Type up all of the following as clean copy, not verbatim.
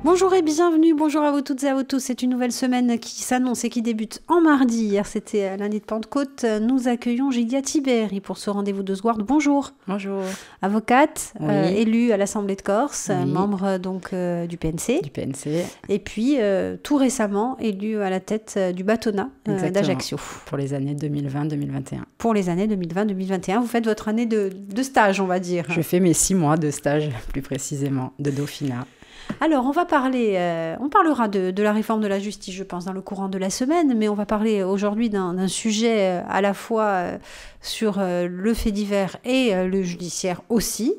Bonjour et bienvenue, bonjour à vous toutes et à vous tous. C'est une nouvelle semaine qui s'annonce et qui débute en mardi. Hier, c'était lundi de Pentecôte. Nous accueillons Gildia Tiberi pour ce rendez-vous de Sguard. Bonjour. Bonjour. Avocate, Oui. élue à l'Assemblée de Corse, Oui. membre du PNC. Du PNC. Et puis, tout récemment, élue à la tête du bâtonnat d'Ajaccio. Pour les années 2020-2021. Pour les années 2020-2021. Vous faites votre année de stage, on va dire. Je fais mes 6 mois de stage, plus précisément, de Dauphinat. Alors, on parlera de la réforme de la justice, je pense, dans le courant de la semaine, mais on va parler aujourd'hui d'un sujet à la fois sur le fait divers et le judiciaire aussi.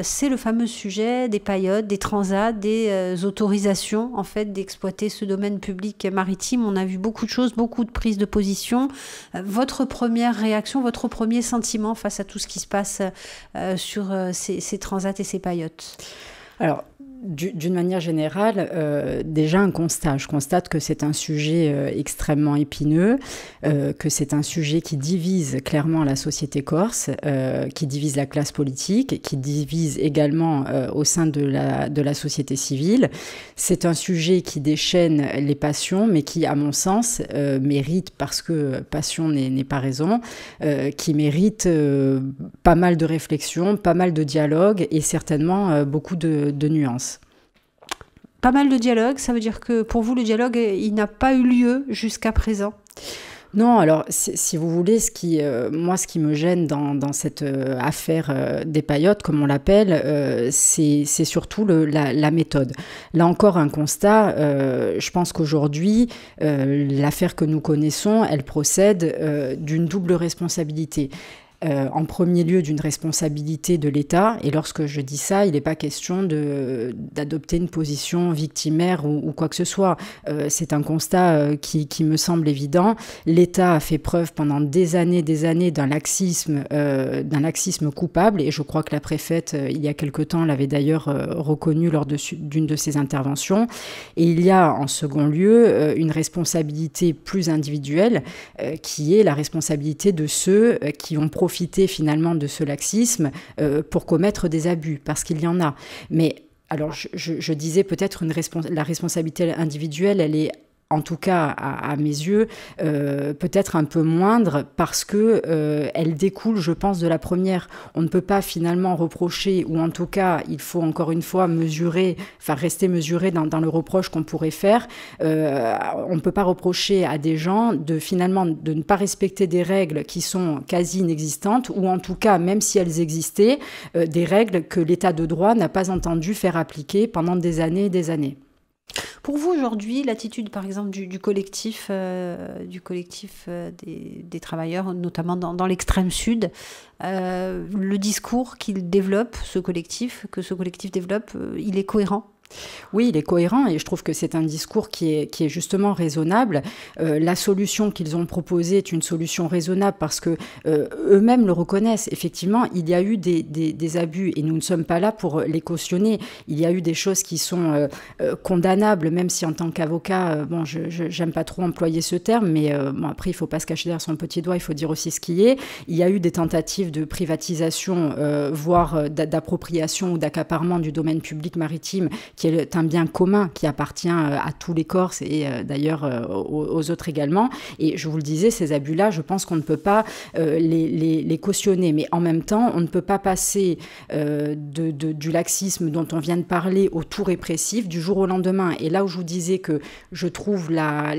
C'est le fameux sujet des paillotes, des transats, des autorisations, en fait, d'exploiter ce domaine public maritime. On a vu beaucoup de choses, beaucoup de prises de position. Votre première réaction, votre premier sentiment face à tout ce qui se passe sur ces transats et ces paillotes? Alors, d'une manière générale, déjà un constat. Je constate que c'est un sujet extrêmement épineux, que c'est un sujet qui divise clairement la société corse, qui divise la classe politique, qui divise également au sein de la société civile. C'est un sujet qui déchaîne les passions, mais qui, à mon sens, mérite, parce que passion n'est pas raison, qui mérite pas mal de réflexion, pas mal de dialogue et certainement beaucoup de nuances. Pas mal de dialogue, ça veut dire que pour vous, le dialogue, il n'a pas eu lieu jusqu'à présent? Non, alors si vous voulez, ce qui me gêne dans cette affaire des paillotes, comme on l'appelle, c'est surtout la méthode. Là encore, un constat, je pense qu'aujourd'hui, l'affaire que nous connaissons, elle procède d'une double responsabilité. En premier lieu d'une responsabilité de l'État, et lorsque je dis ça, il n'est pas question d'adopter une position victimaire ou quoi que ce soit. C'est un constat qui me semble évident. L'État a fait preuve pendant des années d'un laxisme coupable, et je crois que la préfète, il y a quelque temps, l'avait d'ailleurs reconnu lors d'une de ses interventions. Et il y a en second lieu une responsabilité plus individuelle, qui est la responsabilité de ceux qui ont profité finalement de ce laxisme pour commettre des abus, parce qu'il y en a. Mais alors, je disais peut-être la responsabilité individuelle, elle est en tout cas à mes yeux, peut-être un peu moindre parce que elle découle, je pense, de la première. On ne peut pas finalement reprocher, ou en tout cas, il faut encore une fois rester mesuré dans le reproche qu'on pourrait faire. On ne peut pas reprocher à des gens de ne pas respecter des règles qui sont quasi inexistantes, ou en tout cas, même si elles existaient, des règles que l'État de droit n'a pas entendu faire appliquer pendant des années et des années. Pour vous, aujourd'hui, l'attitude, par exemple, du collectif, des travailleurs, notamment dans l'extrême sud, le discours que ce collectif développe, il est cohérent? Oui, il est cohérent et je trouve que c'est un discours qui est justement raisonnable. La solution qu'ils ont proposée est une solution raisonnable parce que eux-mêmes le reconnaissent. Effectivement, il y a eu des abus et nous ne sommes pas là pour les cautionner. Il y a eu des choses qui sont condamnables, même si en tant qu'avocat, j'aime pas trop employer ce terme, mais après, il faut pas se cacher derrière son petit doigt, il faut dire aussi ce qui est. Il y a eu des tentatives de privatisation, voire d'appropriation ou d'accaparement du domaine public maritime, qui est un bien commun qui appartient à tous les Corses et d'ailleurs aux autres également. Et je vous le disais, ces abus-là, je pense qu'on ne peut pas les cautionner. Mais en même temps, on ne peut pas passer du laxisme dont on vient de parler au tout répressif du jour au lendemain. Et là où je vous disais que je trouve la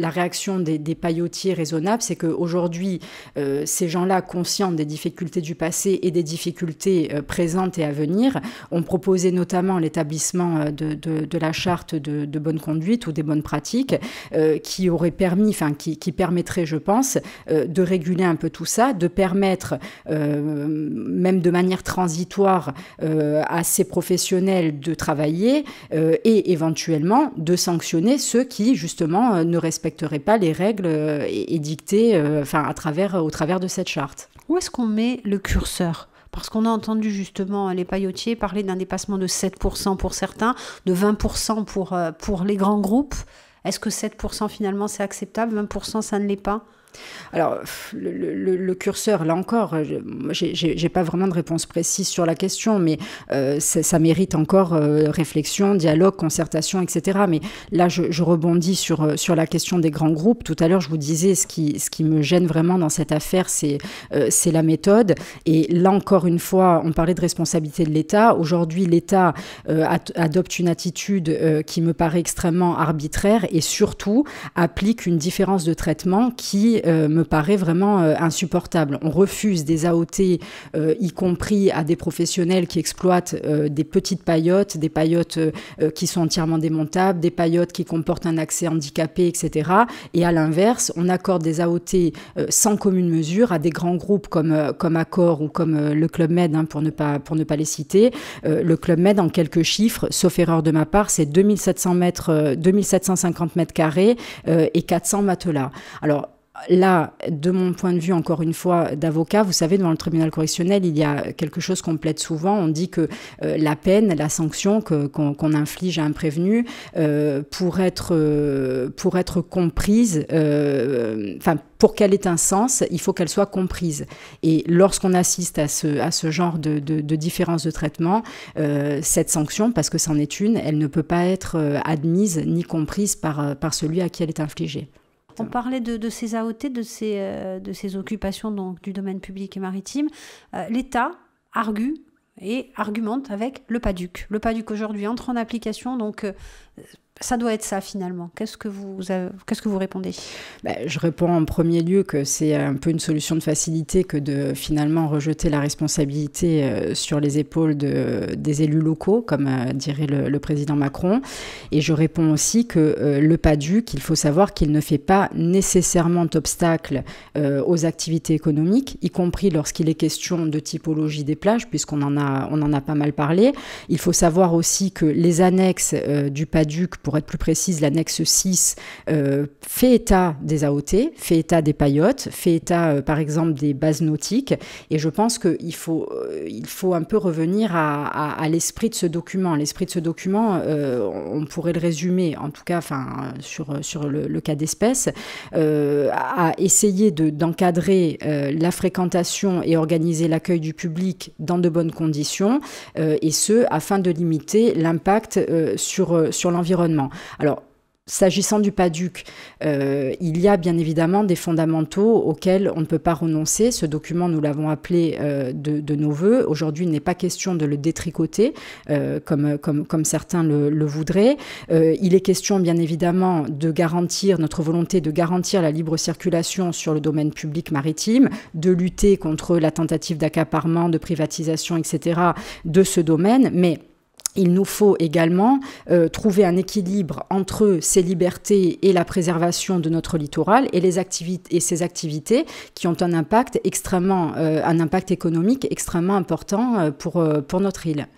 réaction des paillotiers raisonnable, c'est qu'aujourd'hui, ces gens-là, conscients des difficultés du passé et des difficultés présentes et à venir, ont proposé notamment l'établissement de la charte de bonne conduite ou des bonnes pratiques qui aurait qui permettrait, je pense, de réguler un peu tout ça, de permettre, même de manière transitoire, à ces professionnels de travailler et éventuellement de sanctionner ceux qui, justement, ne respecteraient pas les règles édictées au travers de cette charte. Où est-ce qu'on met le curseur ? Parce qu'on a entendu justement les paillotiers parler d'un dépassement de 7% pour certains, de 20% pour les grands groupes. Est-ce que 7% finalement c'est acceptable, 20% ça ne l'est pas ? Alors, le curseur, là encore, j'ai pas vraiment de réponse précise sur la question, mais ça mérite encore réflexion, dialogue, concertation, etc. Mais là, je rebondis sur la question des grands groupes. Tout à l'heure, je vous disais, ce qui me gêne vraiment dans cette affaire, c'est la méthode. Et là, encore une fois, on parlait de responsabilité de l'État. Aujourd'hui, l'État adopte une attitude qui me paraît extrêmement arbitraire et surtout applique une différence de traitement qui me paraît vraiment insupportable. On refuse des AOT, y compris à des professionnels qui exploitent des petites paillotes, des paillotes qui sont entièrement démontables, des paillotes qui comportent un accès handicapé, etc. Et à l'inverse, on accorde des AOT sans commune mesure à des grands groupes comme Accor ou comme le Club Med, hein, pour ne pas les citer. Le Club Med, en quelques chiffres, sauf erreur de ma part, c'est 2750 mètres carrés et 400 matelas. Alors, là, de mon point de vue, encore une fois, d'avocat, vous savez, devant le tribunal correctionnel, il y a quelque chose qu'on plaide souvent. On dit que la peine, la sanction qu'on inflige à un prévenu pour être comprise, pour qu'elle ait un sens, il faut qu'elle soit comprise. Et lorsqu'on assiste à ce genre de différence de traitement, cette sanction, parce que c'en est une, elle ne peut pas être admise ni comprise par celui à qui elle est infligée. On parlait de ces AOT, de ces occupations donc, du domaine public et maritime. L'État argumente avec le PADUC. Le PADUC aujourd'hui entre en application, donc ça doit être ça finalement. Qu'est-ce que vous répondez ? Je réponds en premier lieu que c'est un peu une solution de facilité que de finalement rejeter la responsabilité sur les épaules des élus locaux, comme dirait le président Macron. Et je réponds aussi que le PADUC, il faut savoir qu'il ne fait pas nécessairement obstacle aux activités économiques, y compris lorsqu'il est question de typologie des plages, puisqu'on en a pas mal parlé. Il faut savoir aussi que les annexes du PADUC, pour être plus précise, l'annexe 6 fait état des AOT, fait état des paillotes, fait état, par exemple, des bases nautiques. Et je pense qu'il faut un peu revenir à l'esprit de ce document. L'esprit de ce document, on pourrait le résumer, en tout cas sur le cas d'espèce, à essayer d'encadrer la fréquentation et organiser l'accueil du public dans de bonnes conditions, et ce, afin de limiter l'impact sur l'environnement. Alors, s'agissant du PADUC, il y a bien évidemment des fondamentaux auxquels on ne peut pas renoncer. Ce document, nous l'avons appelé de nos voeux. Aujourd'hui, il n'est pas question de le détricoter comme certains le voudraient. Il est question bien évidemment de garantir notre volonté de garantir la libre circulation sur le domaine public maritime, de lutter contre la tentative d'accaparement, de privatisation, etc. de ce domaine, mais il nous faut également trouver un équilibre entre ces libertés et la préservation de notre littoral et ces activités qui ont un impact économique extrêmement important pour notre île.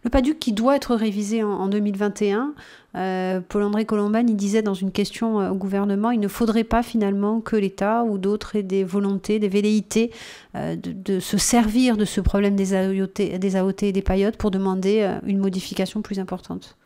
Le PADUC qui doit être révisé en 2021, Paul-André Colomban, il disait dans une question au gouvernement, il ne faudrait pas finalement que l'État ou d'autres aient des volontés, des velléités de se servir de ce problème des AOT et des paillotes pour demander une modification plus importante.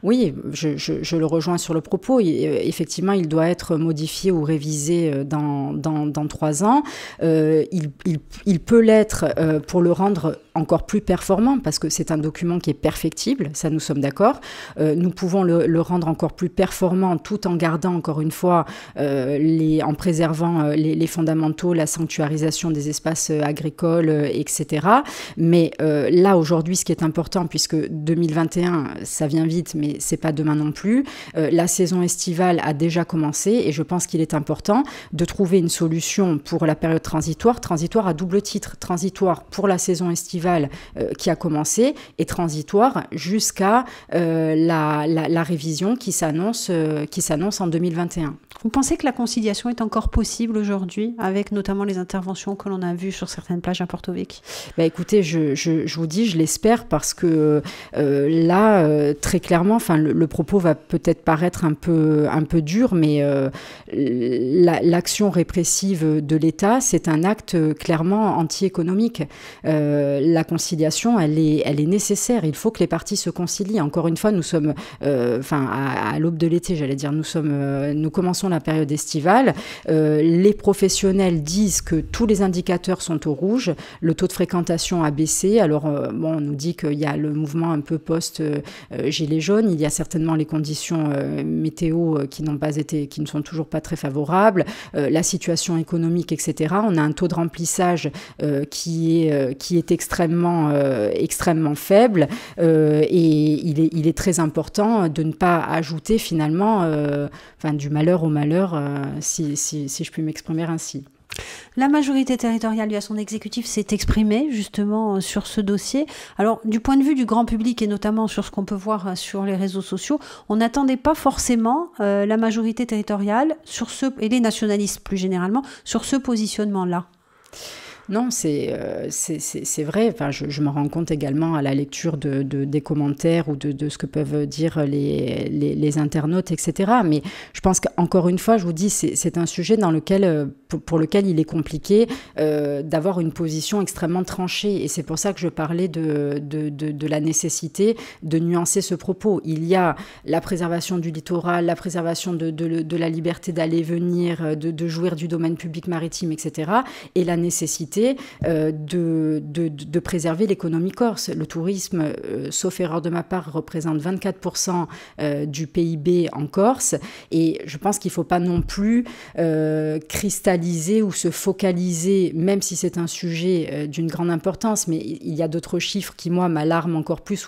Oui, je le rejoins sur le propos. Effectivement, il doit être modifié ou révisé dans 3 ans. Il peut l'être pour le rendre encore plus performant, parce que c'est un document qui est perfectible, ça nous sommes d'accord. Nous pouvons le rendre encore plus performant tout en gardant, encore une fois, en préservant les fondamentaux, la sanctuarisation des espaces agricoles, etc. Mais là, aujourd'hui, ce qui est important, puisque 2021, ça vient vite, mais c'est pas demain non plus, la saison estivale a déjà commencé et je pense qu'il est important de trouver une solution pour la période transitoire à double titre, transitoire pour la saison estivale qui a commencé et transitoire jusqu'à la révision qui s'annonce en 2021. Vous pensez que la conciliation est encore possible aujourd'hui, avec notamment les interventions que l'on a vues sur certaines plages à Porto Vecchio ? Écoutez, je vous dis, je l'espère, parce que là, très clairement, le propos va peut-être paraître un peu dur, mais l'action répressive de l'État, c'est un acte clairement anti-économique. la conciliation, elle est nécessaire. Il faut que les parties se concilient. Encore une fois, nous sommes, à l'aube de l'été, j'allais dire, nous commençons la période estivale. Les professionnels disent que tous les indicateurs sont au rouge. Le taux de fréquentation a baissé. Alors, on nous dit qu'il y a le mouvement un peu post-gilets jaunes. Il y a certainement les conditions météo qui ne sont toujours pas très favorables. La situation économique, etc. On a un taux de remplissage qui est extrêmement faible et il est très important de ne pas ajouter finalement du malheur au malheur, si je puis m'exprimer ainsi. La majorité territoriale via son exécutif s'est exprimée justement sur ce dossier. Alors du point de vue du grand public et notamment sur ce qu'on peut voir sur les réseaux sociaux, on n'attendait pas forcément la majorité territoriale et les nationalistes plus généralement sur ce positionnement-là. Non, c'est vrai. Enfin, je me rends compte également à la lecture des commentaires ou de ce que peuvent dire les internautes, etc. Mais je pense qu'encore une fois, je vous dis, c'est un sujet pour lequel il est compliqué d'avoir une position extrêmement tranchée. Et c'est pour ça que je parlais de la nécessité de nuancer ce propos. Il y a la préservation du littoral, la préservation de la liberté d'aller et venir, de jouir du domaine public maritime, etc. Et la nécessité de préserver l'économie corse. Le tourisme, sauf erreur de ma part, représente 24% du PIB en Corse. Et je pense qu'il ne faut pas non plus cristalliser ou se focaliser, même si c'est un sujet d'une grande importance, mais il y a d'autres chiffres qui, moi, m'alarment encore plus,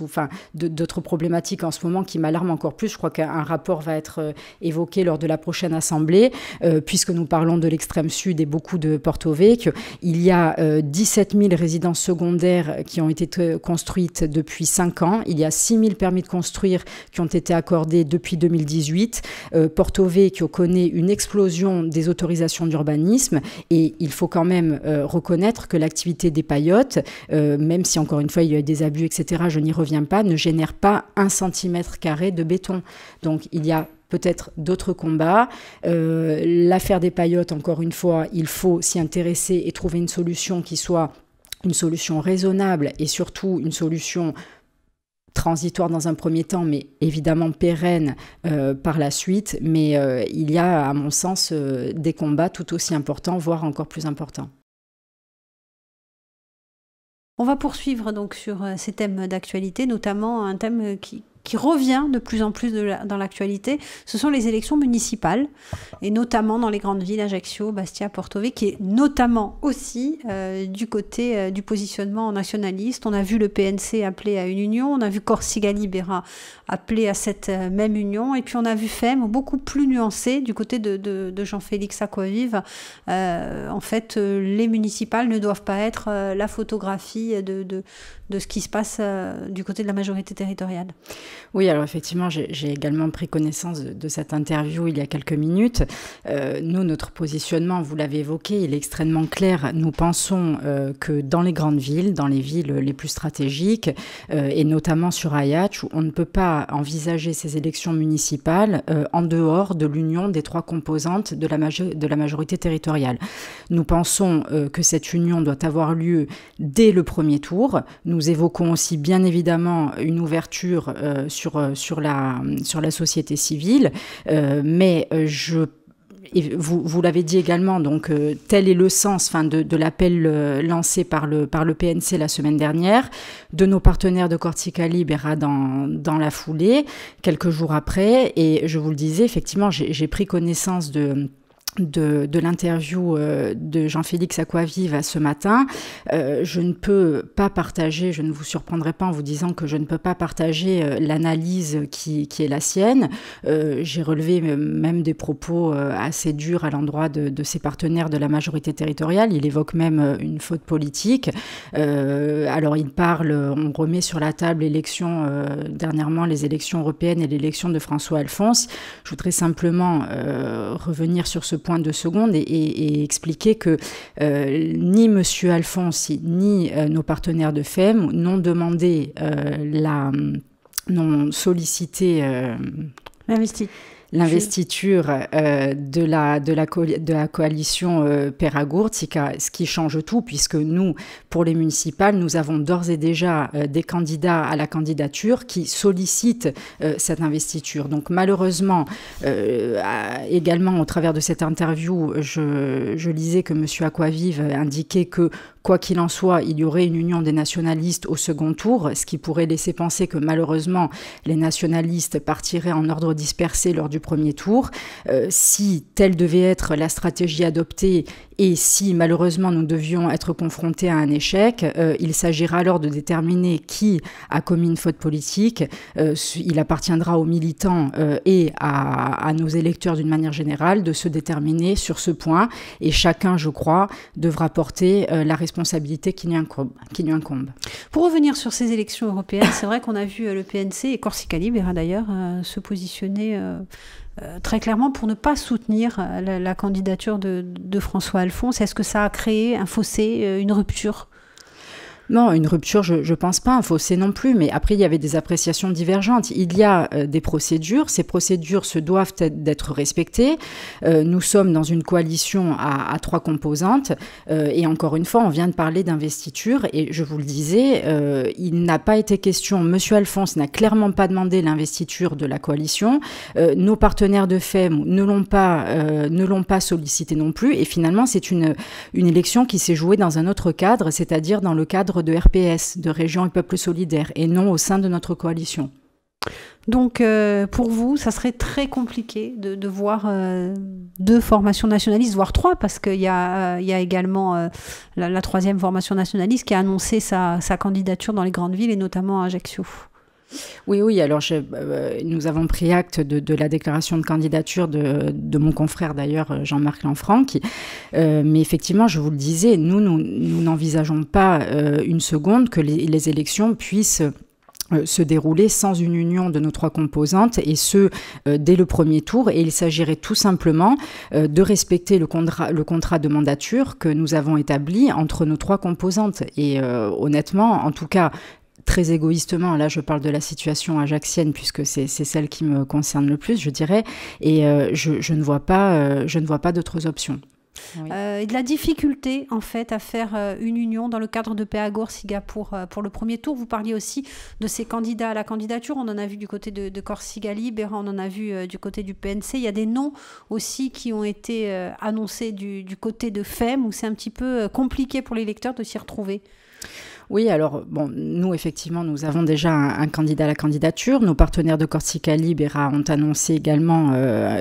d'autres problématiques en ce moment qui m'alarment encore plus. Je crois qu'un rapport va être évoqué lors de la prochaine assemblée, puisque nous parlons de l'extrême sud et beaucoup de Porto Vecchio. Il y a 17 000 résidences secondaires qui ont été construites depuis 5 ans. Il y a 6 000 permis de construire qui ont été accordés depuis 2018. Porto Vecchio connaît une explosion des autorisations d'urbanisme et il faut quand même reconnaître que l'activité des paillotes, même si encore une fois il y a eu des abus, etc., je n'y reviens pas, ne génère pas 1 cm² de béton. Donc il y a peut-être d'autres combats. L'affaire des paillotes, encore une fois, il faut s'y intéresser et trouver une solution qui soit une solution raisonnable et surtout une solution transitoire dans un premier temps, mais évidemment pérenne par la suite. Mais il y a, à mon sens, des combats tout aussi importants, voire encore plus importants. On va poursuivre donc sur ces thèmes d'actualité, notamment un thème qui revient de plus en plus dans l'actualité, ce sont les élections municipales, et notamment dans les grandes villes, Ajaccio, Bastia, Porto Vecchio, qui est notamment aussi du côté du positionnement nationaliste. On a vu le PNC appeler à une union, on a vu Corsica Libera appeler à cette même union, et puis on a vu FEM beaucoup plus nuancé du côté de Jean-Félix Acquavive. En fait, les municipales ne doivent pas être la photographie de ce qui se passe du côté de la majorité territoriale. Oui, alors effectivement, j'ai également pris connaissance de cette interview il y a quelques minutes. Nous, notre positionnement, vous l'avez évoqué, il est extrêmement clair. Nous pensons que dans les grandes villes, dans les villes les plus stratégiques, et notamment sur Ajaccio, on ne peut pas envisager ces élections municipales en dehors de l'union des 3 composantes de la majorité territoriale. Nous pensons que cette union doit avoir lieu dès le premier tour. Nous évoquons aussi bien évidemment une ouverture sur la société civile, mais vous l'avez dit également, donc tel est le sens de l'appel lancé par le PNC la semaine dernière, de nos partenaires de Corsica Libera dans la foulée, quelques jours après, et je vous le disais, effectivement, j'ai pris connaissance de l'interview de Jean-Félix Acquavive ce matin. Je ne peux pas partager, je ne vous surprendrai pas en vous disant que je ne peux pas partager l'analyse qui est la sienne. J'ai relevé même des propos assez durs à l'endroit de ses partenaires de la majorité territoriale. Il évoque même une faute politique. Alors il parle, on remet sur la table dernièrement les élections européennes et l'élection de François Alphonse. Je voudrais simplement revenir sur ce point 2 secondes et expliquer que ni M. Alphonse ni nos partenaires de FEM n'ont demandé n'ont sollicité l'investiture de la coalition Peragourt, ce qui change tout, puisque nous, pour les municipales, nous avons d'ores et déjà des candidats à la candidature qui sollicitent cette investiture. Donc malheureusement, également au travers de cette interview, je lisais que M. Aquavive indiquait que quoi qu'il en soit, il y aurait une union des nationalistes au second tour, ce qui pourrait laisser penser que malheureusement, les nationalistes partiraient en ordre dispersé lors du premier tour. Si telle devait être la stratégie adoptée et si malheureusement nous devions être confrontés à un échec, il s'agira alors de déterminer qui a commis une faute politique. Il appartiendra aux militants et à nos électeurs d'une manière générale de se déterminer sur ce point. Et chacun, je crois, devra porter la responsabilité qui lui incombe. Pour revenir sur ces élections européennes, c'est vrai qu'on a vu le PNC et Corsica Libera d'ailleurs se positionner très clairement pour ne pas soutenir la candidature de François Alphonse. Est-ce que ça a créé un fossé, une rupture ? Non, une rupture, je pense pas, un fossé non plus, mais après il y avait des appréciations divergentes. Il y a des procédures, ces procédures se doivent d'être respectées. Nous sommes dans une coalition à 3 composantes et encore une fois, on vient de parler d'investiture et je vous le disais, il n'a pas été question, M. Alphonse n'a clairement pas demandé l'investiture de la coalition. Nos partenaires de FEM ne l'ont pas sollicité non plus et finalement c'est une élection qui s'est jouée dans un autre cadre, c'est-à-dire dans le cadre de RPS, de Région et Peuple Solidaire, et non au sein de notre coalition. Donc, pour vous, ça serait très compliqué de voir 2 formations nationalistes, voire 3, parce qu'il y a également la 3e formation nationaliste qui a annoncé sa candidature dans les grandes villes, et notamment à Ajaccio. Oui, alors nous avons pris acte de la déclaration de candidature de mon confrère d'ailleurs, Jean-Marc Lanfranc, mais effectivement, je vous le disais, nous n'envisageons pas une seconde que les élections puissent se dérouler sans une union de nos 3 composantes et ce, dès le premier tour. Et il s'agirait tout simplement de respecter le contrat de mandature que nous avons établi entre nos 3 composantes. Et honnêtement, en tout cas, très égoïstement, là je parle de la situation ajaxienne puisque c'est celle qui me concerne le plus, je dirais, et je ne vois pas d'autres options. Oui. Et de la difficulté en fait à faire une union dans le cadre de Peragourt-Siga pour le premier tour. Vous parliez aussi de ces candidats à la candidature, on en a vu du côté de Corsica Libera, on en a vu du côté du PNC, il y a des noms aussi qui ont été annoncés du côté de FEM où c'est un petit peu compliqué pour les électeurs de s'y retrouver. Oui, alors, bon, nous, effectivement, nous avons déjà un candidat à la candidature. Nos partenaires de Corsica Libera ont annoncé également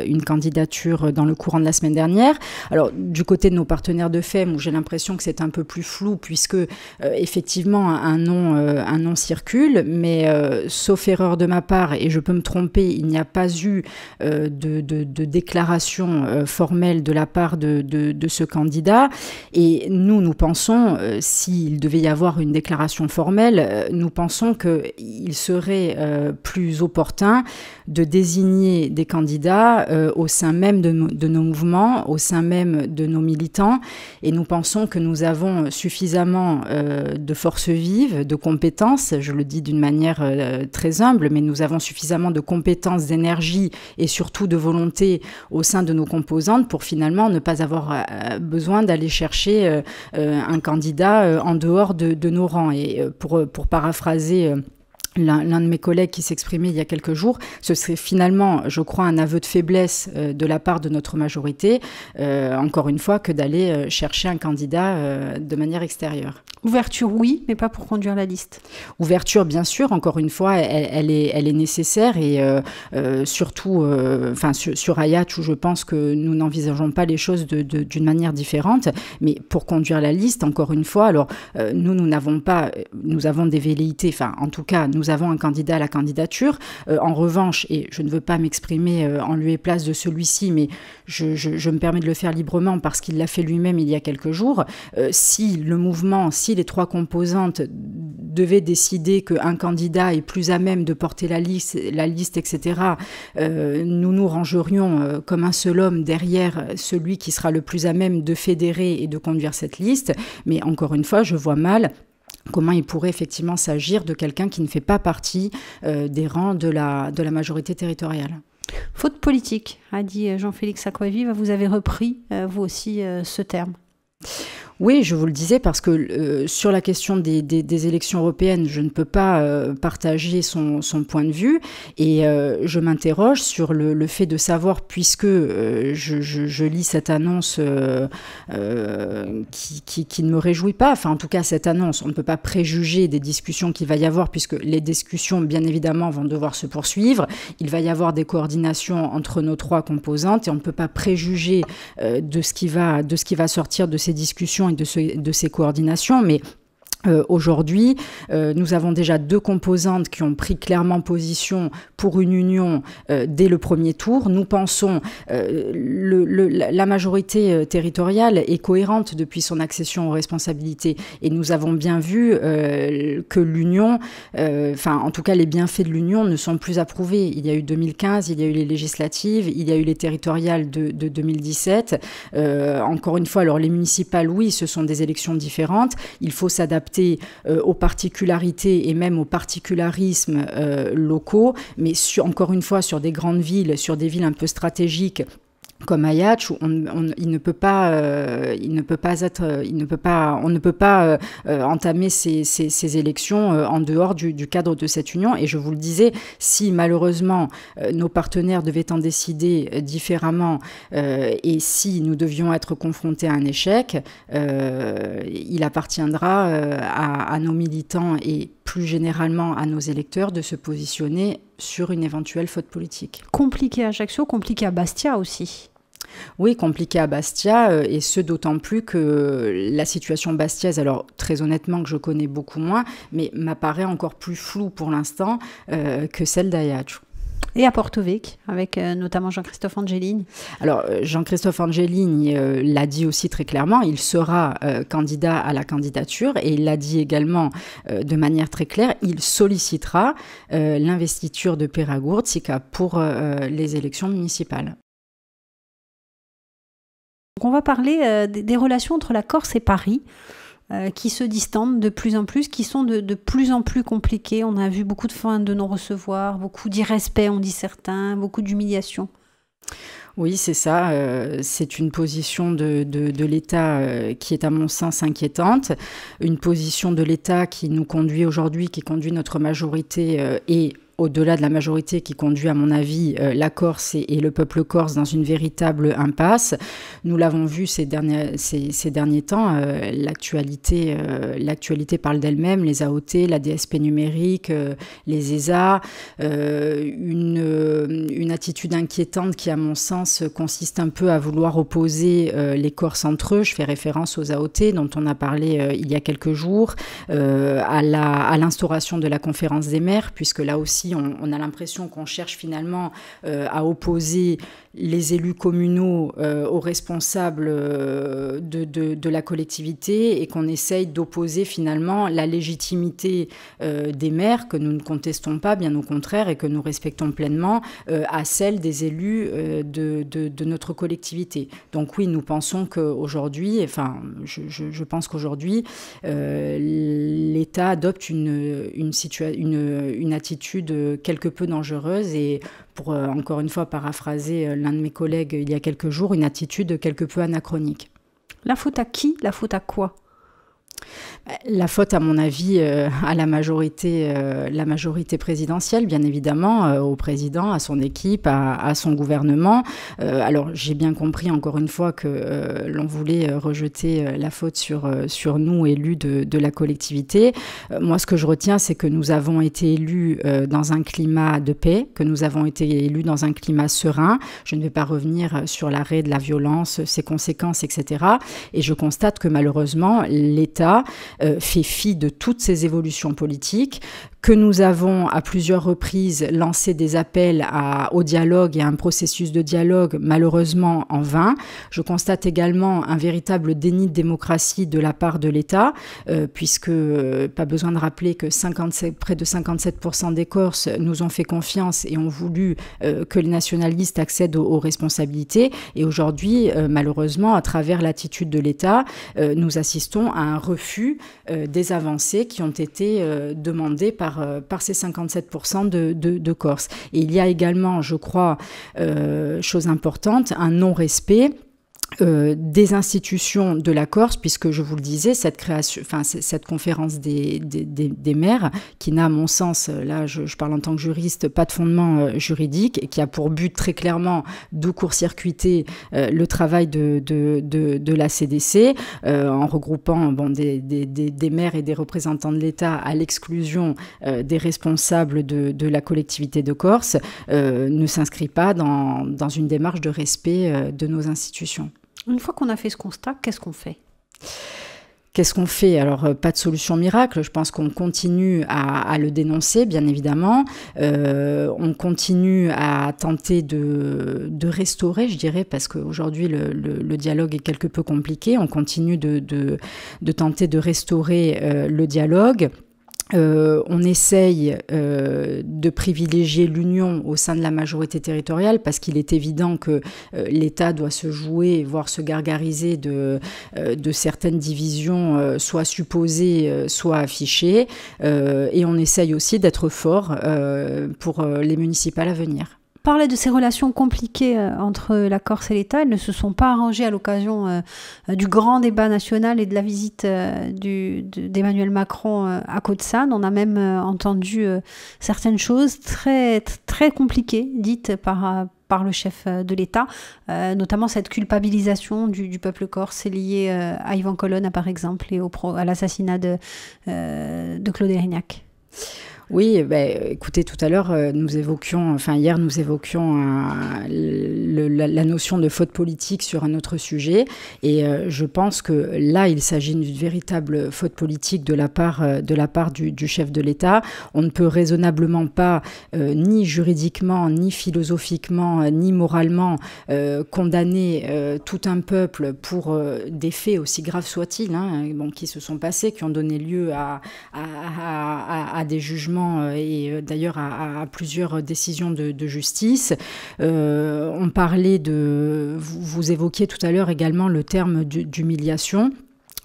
une candidature dans le courant de la semaine dernière. Alors, du côté de nos partenaires de FEM, où j'ai l'impression que c'est un peu plus flou, puisque, effectivement, un nom circule, mais sauf erreur de ma part, et je peux me tromper, il n'y a pas eu de déclaration formelle de la part de ce candidat. Et nous pensons, s'il devait y avoir une déclaration formelle, nous pensons qu'il serait plus opportun de désigner des candidats au sein même de nos mouvements, au sein même de nos militants. Et nous pensons que nous avons suffisamment de force vive, de compétences, je le dis d'une manière très humble, mais nous avons suffisamment de compétences, d'énergie et surtout de volonté au sein de nos composantes pour finalement ne pas avoir besoin d'aller chercher un candidat en dehors de nos rangs. Et pour paraphraser l'un de mes collègues qui s'exprimait il y a quelques jours, ce serait finalement, je crois, un aveu de faiblesse de la part de notre majorité, encore une fois, que d'aller chercher un candidat de manière extérieure. Ouverture, oui, mais pas pour conduire la liste. Ouverture, bien sûr, encore une fois, elle est nécessaire et surtout, sur Ayat, où je pense que nous n'envisageons pas les choses d'une manière différente, mais pour conduire la liste, encore une fois, alors nous avons des velléités, en tout cas, nous avons un candidat à la candidature. En revanche, et je ne veux pas m'exprimer en lieu et place de celui-ci, mais je me permets de le faire librement parce qu'il l'a fait lui-même il y a quelques jours, si le mouvement, si les 3 composantes devaient décider qu'un candidat est plus à même de porter la liste, etc., nous nous rangerions comme un seul homme derrière celui qui sera le plus à même de fédérer et de conduire cette liste. Mais encore une fois, je vois mal comment il pourrait effectivement s'agir de quelqu'un qui ne fait pas partie des rangs de la majorité territoriale. Faute politique, a dit Jean-Félix Acquaviva. Vous avez repris, vous aussi, ce terme. Oui, je vous le disais, parce que sur la question des élections européennes, je ne peux pas partager son point de vue, et je m'interroge sur le fait de savoir, puisque je lis cette annonce qui ne me réjouit pas, enfin en tout cas cette annonce, on ne peut pas préjuger des discussions qu'il va y avoir, puisque les discussions bien évidemment vont devoir se poursuivre, il va y avoir des coordinations entre nos 3 composantes, et on ne peut pas préjuger de ce qui va sortir de ces discussions et de ces coordinations, mais aujourd'hui, nous avons déjà 2 composantes qui ont pris clairement position pour une union dès le premier tour. Nous pensons la majorité territoriale est cohérente depuis son accession aux responsabilités, et nous avons bien vu que l'union, en tout cas les bienfaits de l'union ne sont plus approuvés. Il y a eu 2015, il y a eu les législatives, il y a eu les territoriales de 2017. Encore une fois, alors les municipales, oui, ce sont des élections différentes. Il faut s'adapter aux particularités et même aux particularismes locaux, mais encore une fois sur des grandes villes, sur des villes un peu stratégiques comme Ajaccio, on ne peut pas entamer ces élections en dehors du cadre de cette union. Et je vous le disais, si malheureusement nos partenaires devaient en décider différemment et si nous devions être confrontés à un échec, il appartiendra à nos militants et plus généralement à nos électeurs de se positionner sur une éventuelle faute politique. Compliqué à Ajaccio, compliqué à Bastia aussi. Oui, compliqué à Bastia, et ce d'autant plus que la situation bastiaise, alors très honnêtement que je connais beaucoup moins, mais m'apparaît encore plus floue pour l'instant que celle d'Ajaccio. Et à Porto-Vecchio, avec notamment Jean-Christophe Angelini. Alors, Jean-Christophe Angelini l'a dit aussi très clairement, il sera candidat à la candidature, et il l'a dit également de manière très claire, il sollicitera l'investiture de Pera Gurtzica pour les élections municipales. Donc on va parler des relations entre la Corse et Paris, qui se distendent de plus en plus, qui sont de plus en plus compliquées. On a vu beaucoup de fins de non-recevoir, beaucoup d'irrespect, on dit certains, beaucoup d'humiliation. Oui, c'est ça. C'est une position de l'État qui est à mon sens inquiétante. Une position de l'État qui nous conduit aujourd'hui, qui conduit notre majorité et au-delà de la majorité qui conduit, à mon avis, la Corse et le peuple corse dans une véritable impasse. Nous l'avons vu ces derniers temps, l'actualité parle d'elle-même, les AOT, la DSP numérique, les ESA, une attitude inquiétante qui, à mon sens, consiste un peu à vouloir opposer les Corses entre eux. Je fais référence aux AOT dont on a parlé il y a quelques jours, à l'instauration de la conférence des maires, puisque là aussi, on a l'impression qu'on cherche finalement à opposer les élus communaux aux responsables de la collectivité, et qu'on essaye d'opposer finalement la légitimité des maires, que nous ne contestons pas, bien au contraire, et que nous respectons pleinement, à celle des élus de notre collectivité. Donc oui, nous pensons qu'aujourd'hui, enfin, je pense qu'aujourd'hui, l'État adopte une attitude quelque peu dangereuse, et pour encore une fois paraphraser l'un de mes collègues il y a quelques jours, une attitude quelque peu anachronique. La faute à qui? La faute à quoi? La faute, à mon avis, à la majorité présidentielle, bien évidemment, au président, à son équipe, à son gouvernement. Alors, j'ai bien compris, encore une fois, que l'on voulait rejeter la faute sur nous, élus de la collectivité. Moi, ce que je retiens, c'est que nous avons été élus dans un climat de paix, que nous avons été élus dans un climat serein. Je ne vais pas revenir sur l'arrêt de la violence, ses conséquences, etc. Et je constate que, malheureusement, l'État fait fi de toutes ces évolutions politiques, que nous avons à plusieurs reprises lancé des appels au dialogue et à un processus de dialogue, malheureusement en vain. Je constate également un véritable déni de démocratie de la part de l'État, puisque pas besoin de rappeler que près de 57% des Corses nous ont fait confiance et ont voulu que les nationalistes accèdent aux responsabilités. Et aujourd'hui, malheureusement, à travers l'attitude de l'État, nous assistons à un refus des avancées qui ont été demandées par par ces 57% de Corses. Et il y a également, je crois, chose importante, un non-respect des institutions de la Corse, puisque je vous le disais, cette conférence des maires, qui n'a, à mon sens, là je parle en tant que juriste, pas de fondement juridique, et qui a pour but très clairement de court-circuiter le travail de la CDC, en regroupant des maires et des représentants de l'État à l'exclusion des responsables de la collectivité de Corse, ne s'inscrit pas dans une démarche de respect de nos institutions. Une fois qu'on a fait ce constat, qu'est-ce qu'on fait ? Qu'est-ce qu'on fait ? Alors, pas de solution miracle. Je pense qu'on continue à le dénoncer, bien évidemment. On continue à tenter de restaurer, je dirais, parce qu'aujourd'hui, le dialogue est quelque peu compliqué. On continue de tenter de restaurer le dialogue. On essaye de privilégier l'union au sein de la majorité territoriale parce qu'il est évident que l'État doit se jouer, voire se gargariser de certaines divisions, soit supposées, soit affichées. Et on essaye aussi d'être fort pour les municipales à venir. Parlait de ces relations compliquées entre la Corse et l'État. Elles ne se sont pas arrangées à l'occasion du grand débat national et de la visite d'Emmanuel Macron à Côte-Sanne. On a même entendu certaines choses très, très compliquées dites par le chef de l'État, notamment cette culpabilisation du peuple corse liée à Yvan Colonna, par exemple, et à l'assassinat de Claude Érignac. Oui, écoutez, tout à l'heure, hier, nous évoquions la notion de faute politique sur un autre sujet. Et je pense que là, il s'agit d'une véritable faute politique de la part du chef de l'État. On ne peut raisonnablement pas, ni juridiquement, ni philosophiquement, ni moralement, condamner tout un peuple pour des faits aussi graves soient-ils, qui se sont passés, qui ont donné lieu à des jugements et d'ailleurs à plusieurs décisions de justice. On parlait vous évoquiez tout à l'heure également le terme d'humiliation.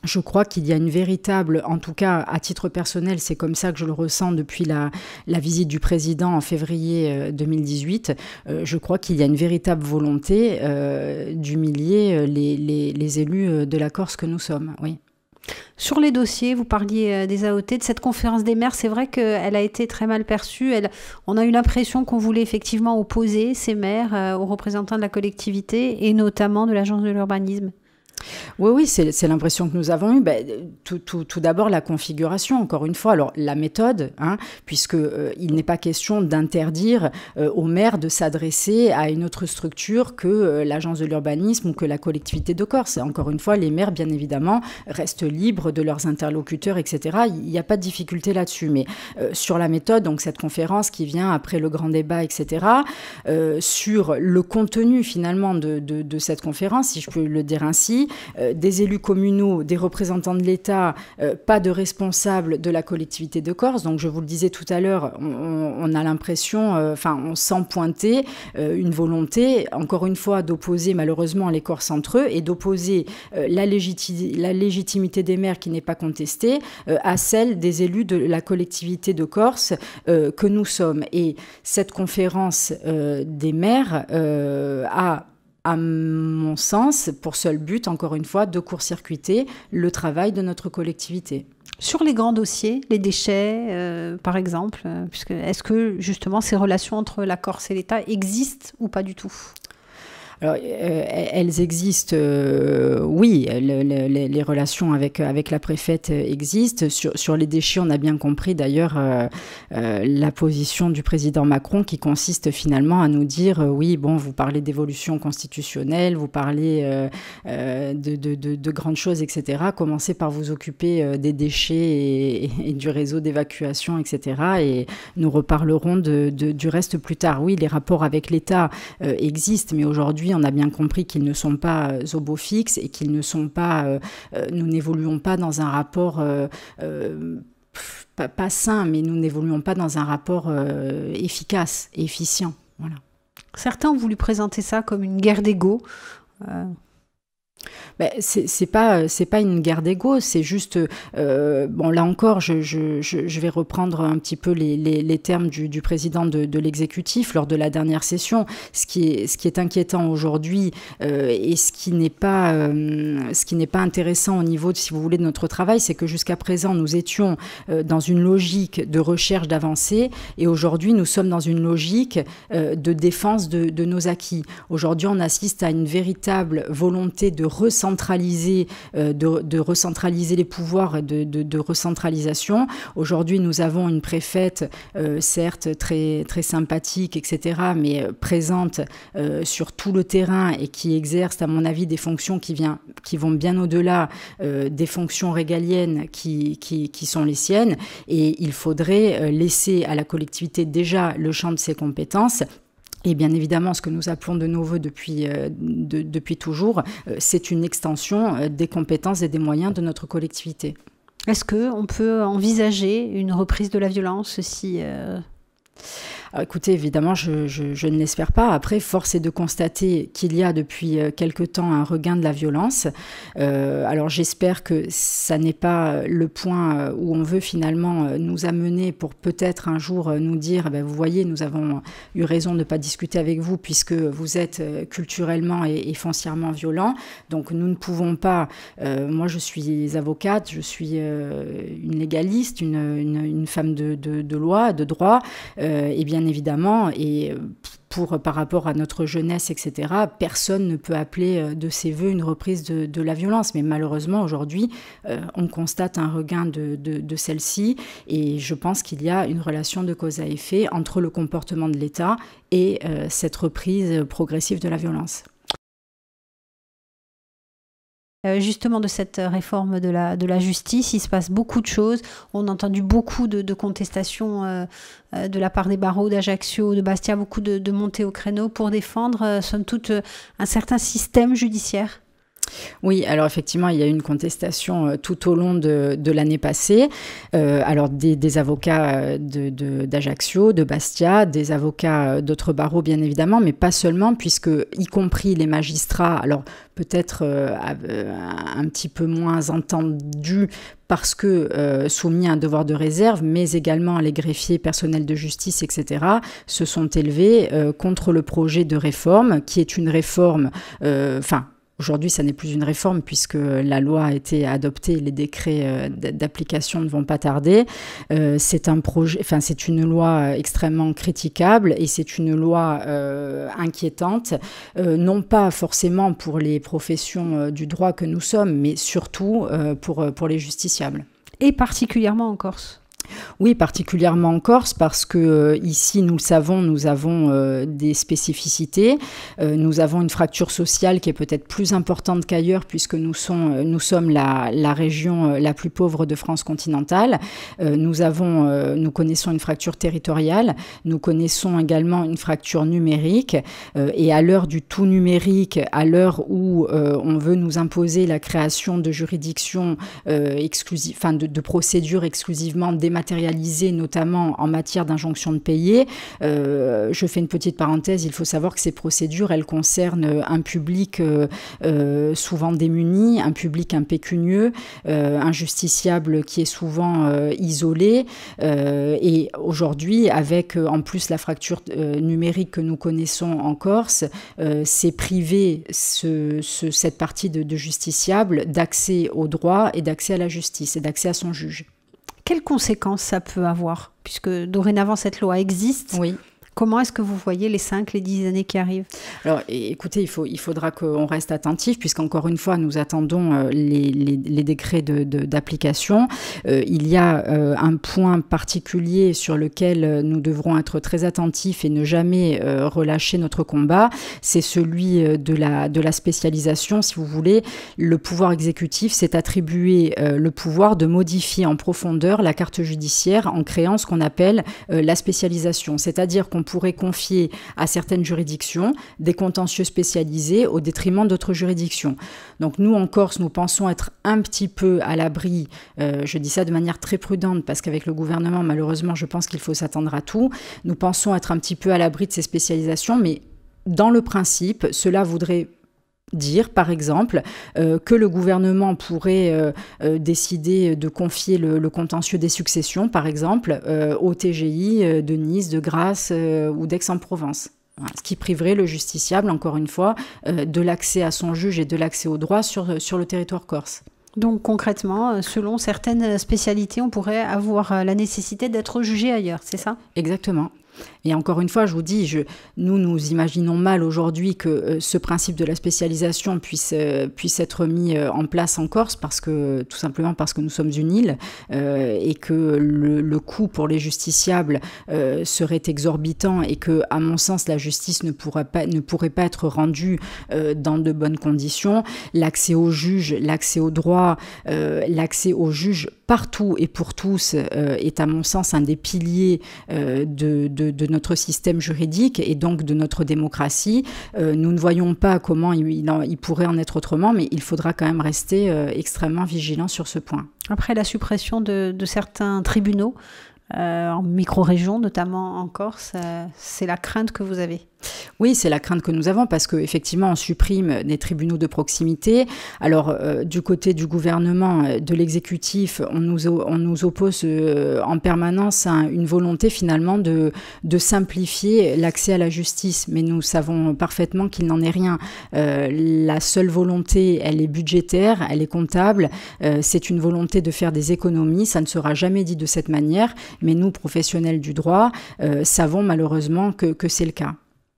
Je crois qu'il y a une véritable, en tout cas à titre personnel, c'est comme ça que je le ressens depuis la visite du président en février 2018, je crois qu'il y a une véritable volonté d'humilier les élus de la Corse que nous sommes, oui. Sur les dossiers, vous parliez des AOT, de cette conférence des maires, c'est vrai qu'elle a été très mal perçue. On a eu l'impression qu'on voulait effectivement opposer ces maires aux représentants de la collectivité et notamment de l'agence de l'urbanisme. Oui, c'est l'impression que nous avons eue. Tout d'abord, la configuration, encore une fois. Alors, la méthode, puisqu'il n'est pas question d'interdire aux maires de s'adresser à une autre structure que l'agence de l'urbanisme ou que la collectivité de Corse. Encore une fois, les maires, bien évidemment, restent libres de leurs interlocuteurs, etc. Il n'y a pas de difficulté là-dessus. Mais sur la méthode, donc cette conférence qui vient après le grand débat, etc., sur le contenu, finalement, de cette conférence, si je peux le dire ainsi, des élus communaux, des représentants de l'État, pas de responsables de la collectivité de Corse. Donc, je vous le disais tout à l'heure, on a l'impression, on sent pointer une volonté, encore une fois, d'opposer malheureusement les Corses entre eux et d'opposer la légitimité des maires qui n'est pas contestée à celle des élus de la collectivité de Corse que nous sommes. Et cette conférence des maires a, à mon sens, pour seul but, encore une fois, de court-circuiter le travail de notre collectivité. Sur les grands dossiers, les déchets, par exemple, est-ce que justement ces relations entre la Corse et l'État existent ou pas du tout ? Alors, elles existent, oui, les relations avec la préfète existent. Sur les déchets, on a bien compris d'ailleurs la position du président Macron qui consiste finalement à nous dire, oui, bon, vous parlez d'évolution constitutionnelle, vous parlez de grandes choses, etc. Commencez par vous occuper des déchets et du réseau d'évacuation, etc. Et nous reparlerons du reste plus tard. Oui, les rapports avec l'État existent, mais aujourd'hui, on a bien compris qu'ils ne sont pas au beau fixe et qu'ils ne sont pas, nous n'évoluons pas dans un rapport pas sain, mais nous n'évoluons pas dans un rapport efficace et efficient. Voilà. Certains ont voulu présenter ça comme une guerre d'ego. Ben, c'est pas une guerre d'ego, c'est juste bon, là encore je vais reprendre un petit peu les termes du président de l'exécutif lors de la dernière session. Ce qui est inquiétant aujourd'hui et ce qui n'est pas intéressant au niveau de, si vous voulez, de notre travail, c'est que jusqu'à présent nous étions dans une logique de recherche d'avancée et aujourd'hui nous sommes dans une logique de défense de nos acquis. Aujourd'hui on assiste à une véritable volonté de recentraliser les pouvoirs, de recentralisation. Aujourd'hui, nous avons une préfète, certes très, très sympathique, etc., mais présente sur tout le terrain et qui exerce, à mon avis, des fonctions qui vont bien au-delà des fonctions régaliennes qui sont les siennes. Et il faudrait laisser à la collectivité déjà le champ de ses compétences. Et bien évidemment, ce que nous appelons de nos voeux depuis toujours, c'est une extension des compétences et des moyens de notre collectivité. Est-ce qu'on peut envisager une reprise de la violence si... Alors, écoutez, évidemment, je ne l'espère pas. Après, force est de constater qu'il y a depuis quelque temps un regain de la violence. Alors, j'espère que ça n'est pas le point où on veut finalement nous amener pour peut-être un jour nous dire, ben, vous voyez, nous avons eu raison de ne pas discuter avec vous puisque vous êtes culturellement et foncièrement violent. Donc, nous ne pouvons pas... moi, je suis avocate, je suis une légaliste, une femme de loi, de droit, et bien évidemment, et par rapport à notre jeunesse, etc., personne ne peut appeler de ses voeux une reprise de la violence. Mais malheureusement, aujourd'hui, on constate un regain de celle-ci et je pense qu'il y a une relation de cause à effet entre le comportement de l'État et cette reprise progressive de la violence. Justement, de cette réforme de la justice, il se passe beaucoup de choses. On a entendu beaucoup de contestations de la part des barreaux d'Ajaccio, de Bastia, beaucoup de montées au créneau pour défendre, somme toute, un certain système judiciaire. Oui, alors effectivement, il y a eu une contestation tout au long de l'année passée. Alors des avocats d'Ajaccio, de Bastia, des avocats d'autres barreaux bien évidemment, mais pas seulement, puisque y compris les magistrats, alors peut-être un petit peu moins entendus parce que soumis à un devoir de réserve, mais également les greffiers, personnels de justice, etc., se sont élevés contre le projet de réforme, qui est une réforme, aujourd'hui, ça n'est plus une réforme puisque la loi a été adoptée, les décrets d'application ne vont pas tarder. C'est une loi extrêmement critiquable et c'est une loi inquiétante, non pas forcément pour les professions du droit que nous sommes, mais surtout pour les justiciables. Et particulièrement en Corse. Oui, particulièrement en Corse, parce que ici, nous le savons, nous avons des spécificités. Nous avons une fracture sociale qui est peut-être plus importante qu'ailleurs, puisque nous sommes la région la plus pauvre de France continentale. Nous connaissons une fracture territoriale, nous connaissons également une fracture numérique. Et à l'heure du tout numérique, à l'heure où on veut nous imposer la création de juridictions exclusives, enfin de procédures exclusivement dématérialisées, notamment en matière d'injonction de payer. Je fais une petite parenthèse, il faut savoir que ces procédures, elles concernent un public souvent démuni, un public impécunieux, un justiciable qui est souvent isolé. Et aujourd'hui, avec en plus la fracture numérique que nous connaissons en Corse, c'est priver cette partie de justiciable d'accès au droit et d'accès à la justice et d'accès à son juge. Quelles conséquences ça peut avoir, puisque dorénavant cette loi existe? Oui. Comment est-ce que vous voyez les 5, les 10 années qui arrivent? Alors, écoutez, il faudra qu'on reste attentif, puisqu'encore une fois, nous attendons les décrets d'application. Il y a un point particulier sur lequel nous devrons être très attentifs et ne jamais relâcher notre combat. C'est celui de la spécialisation, si vous voulez. Le pouvoir exécutif s'est attribué le pouvoir de modifier en profondeur la carte judiciaire en créant ce qu'on appelle la spécialisation. C'est-à-dire qu'on pourrait confier à certaines juridictions des contentieux spécialisés au détriment d'autres juridictions. Donc nous, en Corse, nous pensons être un petit peu à l'abri, je dis ça de manière très prudente, parce qu'avec le gouvernement, malheureusement, je pense qu'il faut s'attendre à tout. Nous pensons être un petit peu à l'abri de ces spécialisations, mais dans le principe, cela voudrait dire, par exemple, que le gouvernement pourrait décider de confier le contentieux des successions, par exemple, au TGI de Nice, de Grasse ou d'Aix-en-Provence. Voilà, ce qui priverait le justiciable, encore une fois, de l'accès à son juge et de l'accès au droit sur le territoire corse. Donc concrètement, selon certaines spécialités, on pourrait avoir la nécessité d'être jugé ailleurs, c'est ça ? Exactement. Et encore une fois, je vous dis, nous imaginons mal aujourd'hui que ce principe de la spécialisation puisse être mis en place en Corse, tout simplement parce que nous sommes une île et que le coût pour les justiciables serait exorbitant et que, à mon sens, la justice ne pourrait pas être rendue dans de bonnes conditions. L'accès aux juges, l'accès au droit, l'accès aux juges partout et pour tous est, à mon sens, un des piliers de notre système juridique et donc de notre démocratie. Nous ne voyons pas comment il pourrait en être autrement, mais il faudra quand même rester extrêmement vigilant sur ce point. Après la suppression de certains tribunaux, en micro-région, notamment en Corse, c'est la crainte que vous avez ? Oui, c'est la crainte que nous avons parce qu'effectivement, on supprime des tribunaux de proximité. Alors, du côté du gouvernement, de l'exécutif, on nous oppose en permanence une volonté finalement de simplifier l'accès à la justice. Mais nous savons parfaitement qu'il n'en est rien. La seule volonté, elle est budgétaire, elle est comptable. C'est une volonté de faire des économies. Ça ne sera jamais dit de cette manière. Mais nous, professionnels du droit, savons malheureusement que c'est le cas.